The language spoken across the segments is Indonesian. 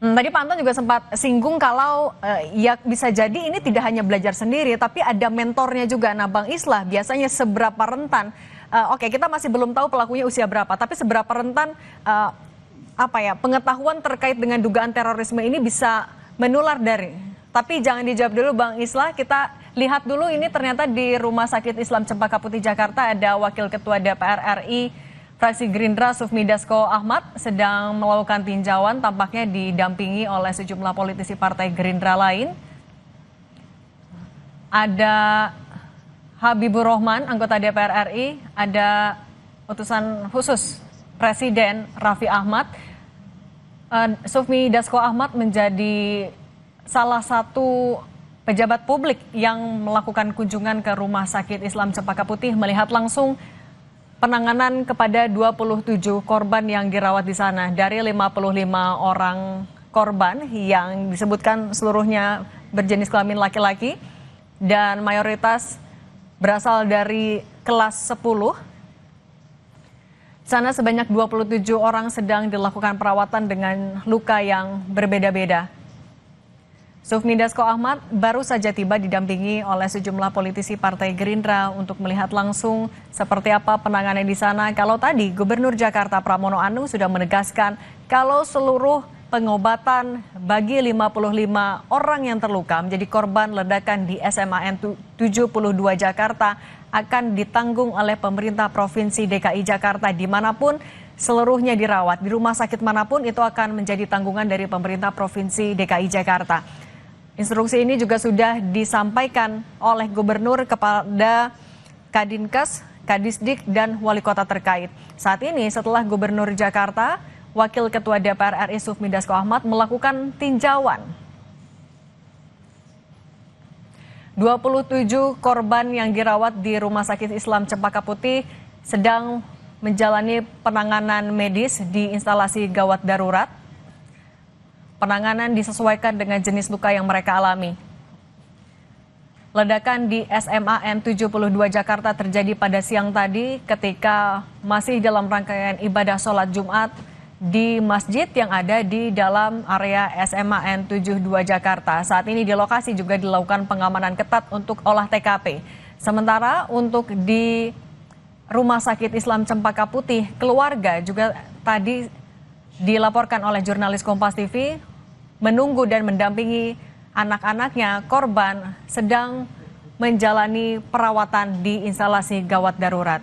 Tadi Pak Anton juga sempat singgung kalau ya bisa jadi ini tidak hanya belajar sendiri, tapi ada mentornya juga. Nah, Bang Islah, biasanya seberapa rentan? Oke, kita masih belum tahu pelakunya usia berapa, tapi seberapa rentan pengetahuan terkait dengan dugaan terorisme ini bisa menular dari. Tapi jangan dijawab dulu, Bang Islah. Kita lihat dulu ini ternyata di Rumah Sakit Islam Cempaka Putih Jakarta ada Wakil Ketua DPR RI fraksi Gerindra Sufmi Dasko Ahmad sedang melakukan tinjauan, tampaknya didampingi oleh sejumlah politisi partai Gerindra lain. Ada Habibur Rahman, anggota DPR RI, ada utusan khusus Presiden Raffi Ahmad. Sufmi Dasko Ahmad menjadi salah satu pejabat publik yang melakukan kunjungan ke Rumah Sakit Islam Cempaka Putih melihat langsung penanganan kepada 27 korban yang dirawat di sana. Dari 55 orang korban yang disebutkan seluruhnya berjenis kelamin laki-laki dan mayoritas berasal dari kelas 10. Sana sebanyak 27 orang sedang dilakukan perawatan dengan luka yang berbeda-beda. Sufmi Dasko Ahmad baru saja tiba didampingi oleh sejumlah politisi Partai Gerindra untuk melihat langsung seperti apa penanganan di sana. Kalau tadi Gubernur Jakarta Pramono Anung sudah menegaskan kalau seluruh pengobatan bagi 55 orang yang terluka menjadi korban ledakan di SMAN 72 Jakarta akan ditanggung oleh pemerintah Provinsi DKI Jakarta dimanapun seluruhnya dirawat. Di rumah sakit manapun itu akan menjadi tanggungan dari pemerintah Provinsi DKI Jakarta. Instruksi ini juga sudah disampaikan oleh Gubernur kepada Kadinkes, Kadisdik, dan Wali Kota terkait. Saat ini setelah Gubernur Jakarta, Wakil Ketua DPR RI Sufmi Dasko Ahmad melakukan tinjauan. 27 korban yang dirawat di Rumah Sakit Islam Cempaka Putih sedang menjalani penanganan medis di instalasi gawat darurat. Penanganan disesuaikan dengan jenis luka yang mereka alami. Ledakan di SMAN 72 Jakarta terjadi pada siang tadi ketika masih dalam rangkaian ibadah sholat Jumat di masjid yang ada di dalam area SMAN 72 Jakarta. Saat ini di lokasi juga dilakukan pengamanan ketat untuk olah TKP. Sementara untuk di Rumah Sakit Islam Cempaka Putih, keluarga juga tadi dilaporkan oleh jurnalis Kompas TV menunggu dan mendampingi anak-anaknya korban sedang menjalani perawatan di instalasi gawat darurat.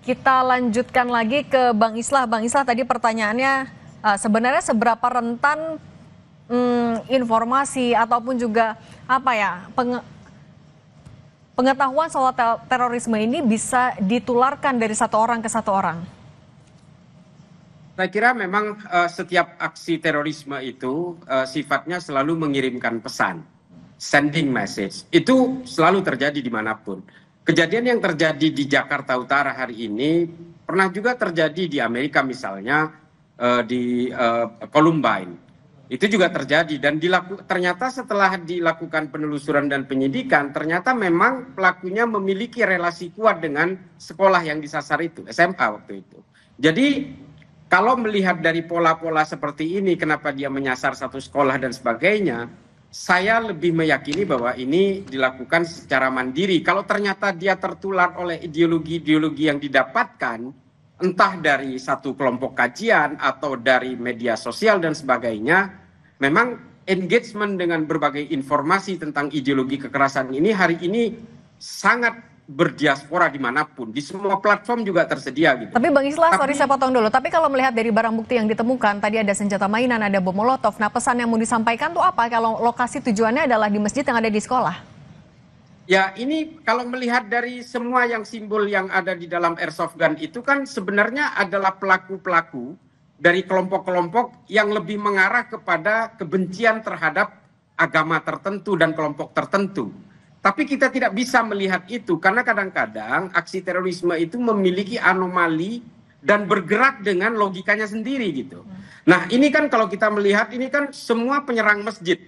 Kita lanjutkan lagi ke Bang Islah. Bang Islah, tadi pertanyaannya sebenarnya seberapa rentan informasi ataupun juga pengetahuan soal terorisme ini bisa ditularkan dari satu orang ke satu orang? Saya kira memang setiap aksi terorisme itu sifatnya selalu mengirimkan pesan, sending message. Itu selalu terjadi dimanapun. Kejadian yang terjadi di Jakarta Utara hari ini pernah juga terjadi di Amerika misalnya di Columbine. Itu juga terjadi dan ternyata setelah dilakukan penelusuran dan penyidikan, ternyata memang pelakunya memiliki relasi kuat dengan sekolah yang disasar itu, SMA waktu itu. Jadi kalau melihat dari pola-pola seperti ini, kenapa dia menyasar satu sekolah dan sebagainya, saya lebih meyakini bahwa ini dilakukan secara mandiri. Kalau ternyata dia tertular oleh ideologi-ideologi yang didapatkan, entah dari satu kelompok kajian atau dari media sosial dan sebagainya, memang engagement dengan berbagai informasi tentang ideologi kekerasan ini hari ini sangat berdiaspora dimanapun, di semua platform juga tersedia gitu. Tapi Bang Islah, sorry saya potong dulu, tapi kalau melihat dari barang bukti yang ditemukan, tadi ada senjata mainan, ada bom molotov, nah pesan yang mau disampaikan tuh apa kalau lokasi tujuannya adalah di masjid yang ada di sekolah? Ya ini kalau melihat dari semua yang simbol yang ada di dalam airsoft gun itu kan sebenarnya adalah pelaku-pelaku dari kelompok-kelompok yang lebih mengarah kepada kebencian terhadap agama tertentu dan kelompok tertentu. Tapi kita tidak bisa melihat itu karena kadang-kadang aksi terorisme itu memiliki anomali dan bergerak dengan logikanya sendiri gitu. Nah ini kan kalau kita melihat ini kan semua penyerang masjid.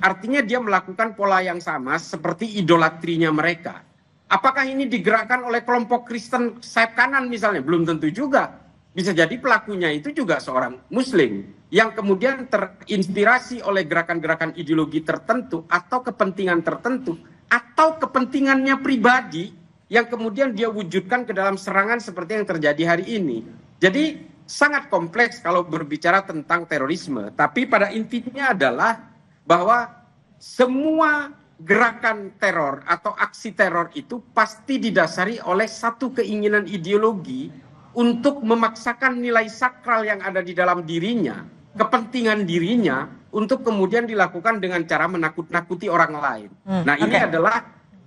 Artinya dia melakukan pola yang sama seperti idolatrinya mereka. Apakah ini digerakkan oleh kelompok Kristen sayap kanan misalnya? Belum tentu juga. Bisa jadi pelakunya itu juga seorang Muslim yang kemudian terinspirasi oleh gerakan-gerakan ideologi tertentu atau kepentingan tertentu atau kepentingannya pribadi yang kemudian dia wujudkan ke dalam serangan seperti yang terjadi hari ini. Jadi sangat kompleks kalau berbicara tentang terorisme. Tapi pada intinya adalah bahwa semua gerakan teror atau aksi teror itu pasti didasari oleh satu keinginan ideologi untuk memaksakan nilai sakral yang ada di dalam dirinya, kepentingan dirinya, untuk kemudian dilakukan dengan cara menakut-nakuti orang lain. Nah, ini adalah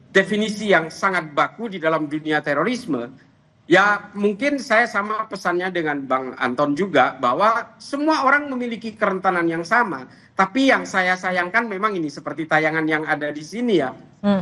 definisi yang sangat baku di dalam dunia terorisme. Ya, mungkin saya sama pesannya dengan Bang Anton juga, bahwa semua orang memiliki kerentanan yang sama. Tapi yang saya sayangkan memang ini seperti tayangan yang ada di sini ya.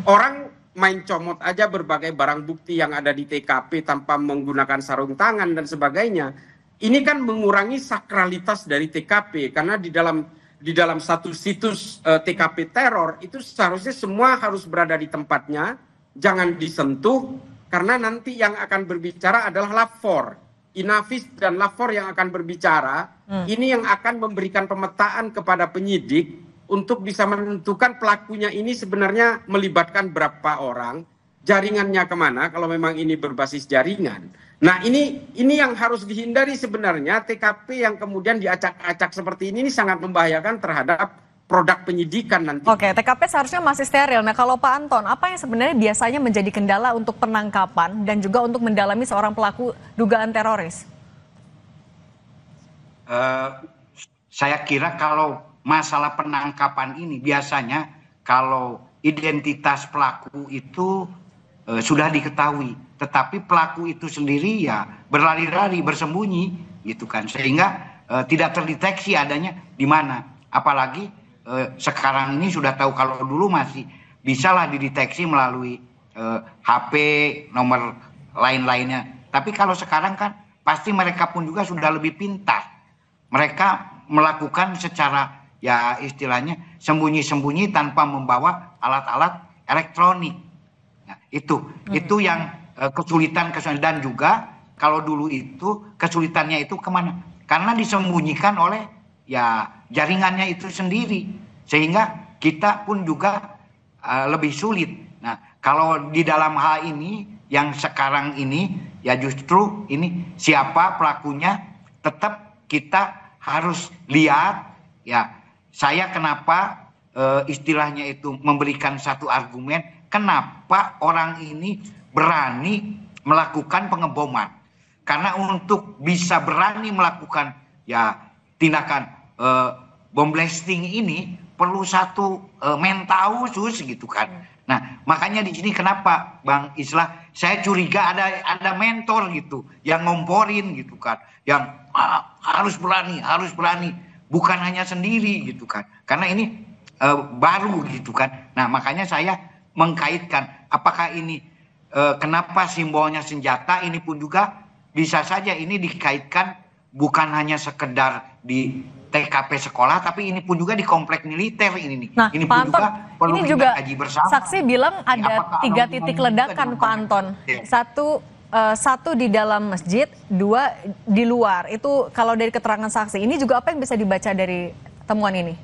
Orang main comot aja berbagai barang bukti yang ada di TKP tanpa menggunakan sarung tangan dan sebagainya. Ini kan mengurangi sakralitas dari TKP, karena di dalam satu situs TKP teror itu seharusnya semua harus berada di tempatnya, jangan disentuh, karena nanti yang akan berbicara adalah lapor. Inavis dan lapor yang akan berbicara, ini yang akan memberikan pemetaan kepada penyidik untuk bisa menentukan pelakunya ini sebenarnya melibatkan berapa orang, jaringannya kemana kalau memang ini berbasis jaringan. Nah, ini yang harus dihindari sebenarnya. TKP yang kemudian diacak-acak seperti ini sangat membahayakan terhadap produk penyidikan nanti. Oke, TKP seharusnya masih steril. Nah, kalau Pak Anton, apa yang sebenarnya biasanya menjadi kendala untuk penangkapan dan juga untuk mendalami seorang pelaku dugaan teroris? Saya kira kalau masalah penangkapan ini biasanya kalau identitas pelaku itu sudah diketahui, tetapi pelaku itu sendiri ya berlari-lari, bersembunyi, gitu kan, sehingga tidak terdeteksi adanya di mana. Apalagi sekarang ini sudah tahu, kalau dulu masih bisalah dideteksi melalui HP, nomor lain-lainnya. Tapi kalau sekarang kan pasti mereka pun juga sudah lebih pintar. Mereka melakukan secara ya istilahnya sembunyi-sembunyi tanpa membawa alat-alat elektronik. Nah, itu yang kesulitan, dan juga kalau dulu itu kesulitannya itu kemana? Karena disembunyikan oleh ya jaringannya itu sendiri, sehingga kita pun juga lebih sulit. Nah, kalau di dalam hal ini yang sekarang ini ya justru ini siapa pelakunya tetap kita harus lihat ya. Saya kenapa istilahnya itu memberikan satu argumen kenapa orang ini berani melakukan pengeboman. Karena untuk bisa berani melakukan ya tindakan bom blasting ini perlu satu mental khusus gitu kan. Nah, makanya di sini kenapa Bang Islah saya curiga ada mentor gitu yang ngomporin gitu kan, yang harus berani, bukan hanya sendiri gitu kan. Karena ini baru gitu kan. Nah, makanya saya mengkaitkan apakah ini kenapa simbolnya senjata, ini pun juga bisa saja ini dikaitkan bukan hanya sekedar di TKP sekolah, tapi ini pun juga di komplek militer ini nih. Nah, ini Pak pun Anton, juga perlu ini kita juga kaji bersama. Saksi bilang ada 3 titik ledakan, Pak Anton. Satu di dalam masjid, 2 di luar. Itu kalau dari keterangan saksi. Ini juga apa yang bisa dibaca dari temuan ini?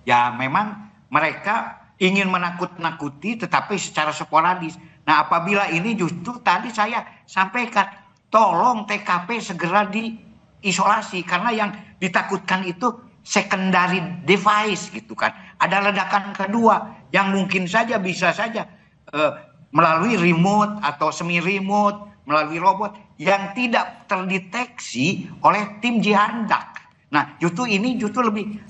Ya, memang mereka ingin menakut-nakuti, tetapi secara sporadis. Nah, apabila ini justru tadi saya sampaikan, tolong TKP segera diisolasi, karena yang ditakutkan itu secondary device gitu kan. Ada ledakan kedua yang mungkin saja bisa saja melalui remote atau semi remote, melalui robot yang tidak terdeteksi oleh tim jihandak. Nah, justru ini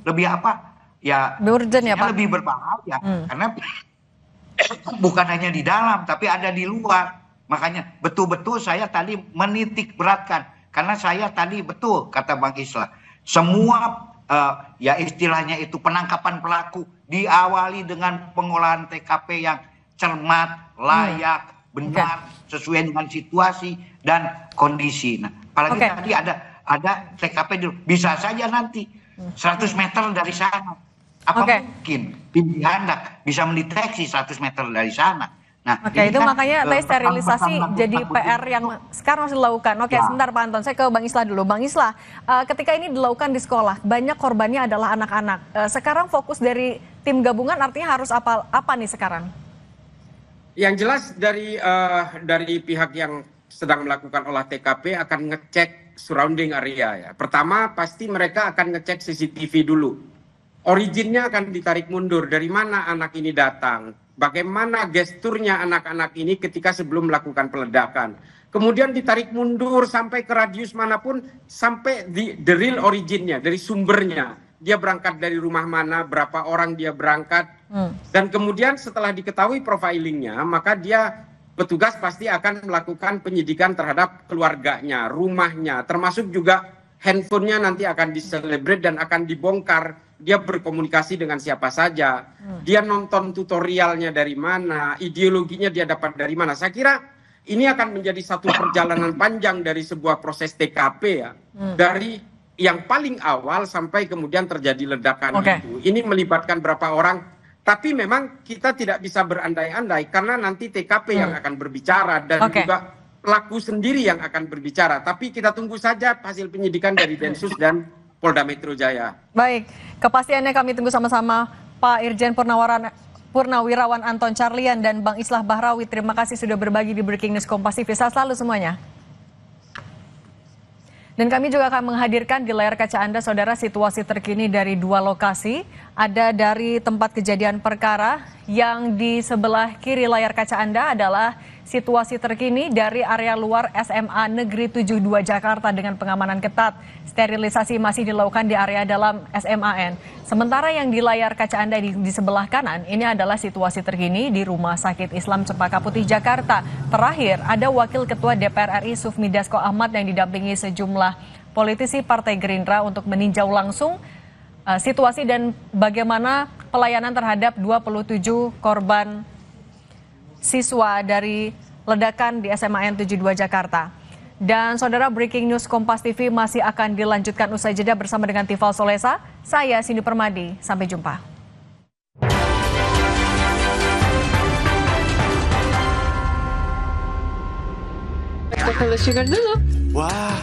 lebih apa? Ya, urgent ya, Pak? Lebih berbahaya karena bukan hanya di dalam tapi ada di luar. Makanya betul-betul saya tadi menitik beratkan, karena saya tadi betul kata Bang Islah, semua ya istilahnya itu penangkapan pelaku diawali dengan pengolahan TKP yang cermat, layak, benar, sesuai dengan situasi dan kondisi. Nah, apalagi tadi ada TKP dulu, bisa saja nanti 100 meter dari sana. Apa mungkin tim jihandak bisa mendeteksi 100 meter dari sana? Nah, Oke, ini itu kan, makanya tadi sterilisasi pesan-pesan jadi nakut-nakutin PR yang sekarang harus dilakukan. Oke, Ya. sebentar Pak Anton, saya ke Bang Islah dulu. Bang Islah, ketika ini dilakukan di sekolah, banyak korbannya adalah anak-anak. Sekarang fokus dari tim gabungan artinya harus apa nih sekarang? Yang jelas dari pihak yang sedang melakukan olah TKP akan ngecek surrounding area ya. Pertama pasti mereka akan ngecek CCTV dulu. Originnya akan ditarik mundur, dari mana anak ini datang, bagaimana gesturnya anak-anak ini ketika sebelum melakukan peledakan. Kemudian ditarik mundur sampai ke radius manapun, sampai the real originnya, dari sumbernya. Dia berangkat dari rumah mana, berapa orang dia berangkat. Dan kemudian setelah diketahui profilingnya, maka petugas pasti akan melakukan penyidikan terhadap keluarganya, rumahnya, termasuk juga handphonenya nanti akan diselebrate dan akan dibongkar. Dia berkomunikasi dengan siapa saja, dia nonton tutorialnya dari mana, ideologinya dia dapat dari mana. Saya kira ini akan menjadi satu perjalanan panjang dari sebuah proses TKP ya, dari yang paling awal sampai kemudian terjadi ledakan itu. Ini melibatkan berapa orang, tapi memang kita tidak bisa berandai-andai karena nanti TKP yang akan berbicara dan juga pelaku sendiri yang akan berbicara. Tapi kita tunggu saja hasil penyidikan dari Densus dan Polda Metro Jaya. Baik, kepastiannya kami tunggu sama-sama Pak Irjen Purnawirawan Anton Carlian dan Bang Islah Bahrawi. Terima kasih sudah berbagi di Breaking News Kompas TV. Sehat selalu semuanya. Dan kami juga akan menghadirkan di layar kaca Anda, saudara, situasi terkini dari dua lokasi. Ada dari tempat kejadian perkara, yang di sebelah kiri layar kaca Anda adalah situasi terkini dari area luar SMA Negeri 72 Jakarta dengan pengamanan ketat. Sterilisasi masih dilakukan di area dalam SMAN. Sementara yang di layar kaca Anda di sebelah kanan, ini adalah situasi terkini di Rumah Sakit Islam Cempaka Putih, Jakarta. Terakhir, ada Wakil Ketua DPR RI Sufmi Dasko Ahmad yang didampingi sejumlah politisi Partai Gerindra untuk meninjau langsung situasi dan bagaimana pelayanan terhadap 27 korban siswa dari ledakan di SMAN 72 Jakarta. Dan saudara, Breaking News Kompas TV masih akan dilanjutkan usai jeda bersama dengan Tifal Solesa. Saya Cindy Permadi, sampai jumpa. Sugar dulu. Wah,